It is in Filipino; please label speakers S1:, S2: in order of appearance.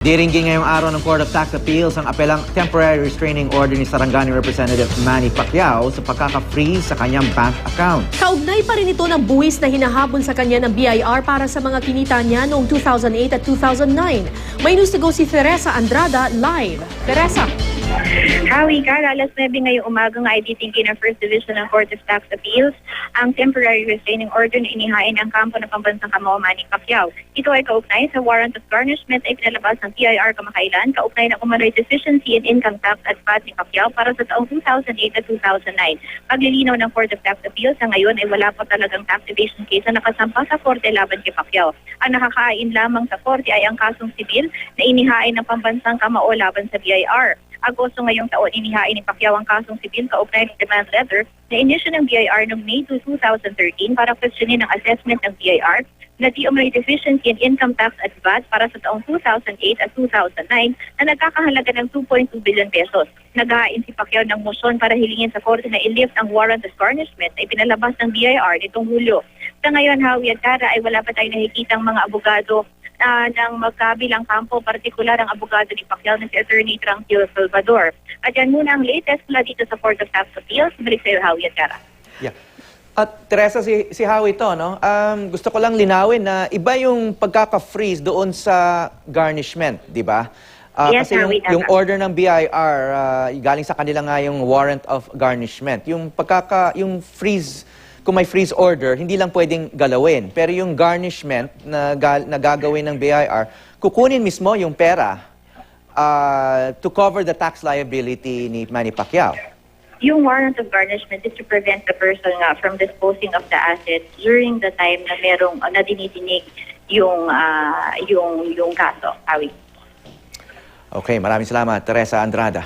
S1: Diringgin ngayong araw ng Court of Tax Appeals ang apelang temporary restraining order ni Sarangani Representative Manny Pacquiao sa pagkaka-freeze sa kanyang bank account.
S2: Kaugnay pa rin ito ng buwis na hinahabol sa kanya ng BIR para sa mga kinita niya noong 2008 at 2009. May news to go si Teresa Andrada live. Teresa.
S3: Howie, Kara, alas 9 ngayong umaga nga ay titingin ng First Division ng Court of Tax Appeals ang temporary restraining order na inihain ang kampo ng pambansang kamao Manny Pacquiao. Ito ay kaugnay sa warrant of garnishment ay pinalabas ng BIR kamakailan, kaugnay na umano'y deficiency in income tax at VAT ni Pacquiao para sa taong 2008 at 2009. Paglilinaw ng Court of Tax Appeals sa ngayon ay wala pa talagang tax evasion case na nakasampa sa korte laban kay Pacquiao. Ang nakakain lamang sa korte ay ang kasong sibil na inihain ng pambansang kamao laban sa BIR. Agosto ngayong taon, inihain ni Pacquiao ang kasong sibil kaugnay ng demand letter na inisyu ng BIR noong May 2, 2013 para questionin ang assessment ng BIR na di umano'y deficiency in income tax at VAT para sa taong 2008 at 2009 na nagkakahalaga ng 2.2 billion pesos. Naghahain si Pacquiao ng motion para hilingin sa korte na i-lift ang warrant of garnishment ay pinalabas ng BIR nitong Hulyo. Sa ngayon, Howie at Tara, ay wala pa tayong nakikitang mga abogado ng magkabilang kampo, partikular ang abogado ni Pacquiao na si Attorney Tranquilo Salvador. At yan muna ang latest mula dito sa Court of Tax Appeals. Balik sa iyo, Howie at Tara.
S1: Yeah. At Teresa, si Howie to, no? Gusto ko lang linawin na iba yung pagkaka-freeze doon sa garnishment, di ba?
S3: Yes,
S1: kasi
S3: Howie,
S1: yung order ng BIR, galing sa kanila nga yung warrant of garnishment. Yung freeze, kung may freeze order, hindi lang pwedeng galawin. Pero yung garnishment na gagawin ng BIR, kukunin mismo yung pera to cover the tax liability ni Manny Pacquiao.
S3: Yung warrant of garnishment is to prevent the person from disposing of the assets during the time na merong na dinidinig yung kaso. Howie.
S1: Okay, maraming salamat, Teresa Andrada.